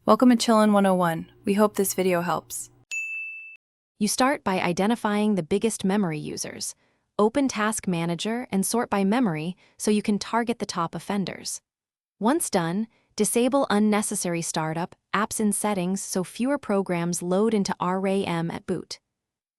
Welcome to Chillin' 101. We hope this video helps. You start by identifying the biggest memory users. Open Task Manager and sort by memory so you can target the top offenders. Once done, disable unnecessary startup apps in settings so fewer programs load into RAM at boot.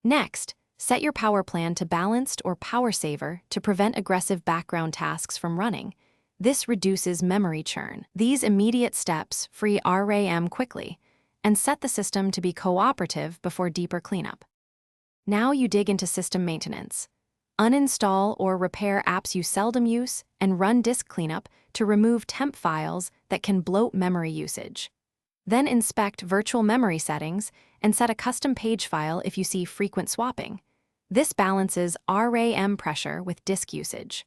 Next, set your power plan to balanced or power saver to prevent aggressive background tasks from running. This reduces memory churn. These immediate steps free RAM quickly and set the system to be cooperative before deeper cleanup. Now you dig into system maintenance. Uninstall or repair apps you seldom use and run disk cleanup to remove temp files that can bloat memory usage. Then inspect virtual memory settings and set a custom page file if you see frequent swapping. This balances RAM pressure with disk usage.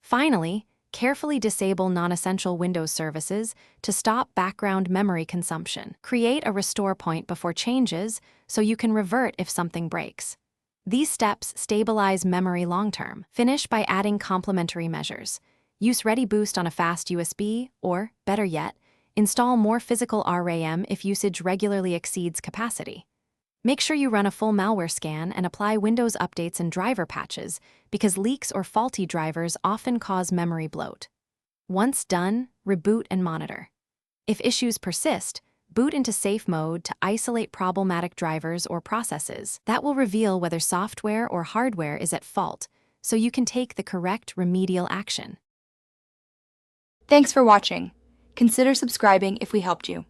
Finally, carefully disable non-essential Windows services to stop background memory consumption. Create a restore point before changes so you can revert if something breaks. These steps stabilize memory long-term. Finish by adding complementary measures. Use Ready Boost on a fast USB, or, better yet, install more physical RAM if usage regularly exceeds capacity. Make sure you run a full malware scan and apply Windows updates and driver patches because leaks or faulty drivers often cause memory bloat. Once done, reboot and monitor. If issues persist, boot into safe mode to isolate problematic drivers or processes. That will reveal whether software or hardware is at fault, so you can take the correct remedial action. Thanks for watching. Consider subscribing if we helped you.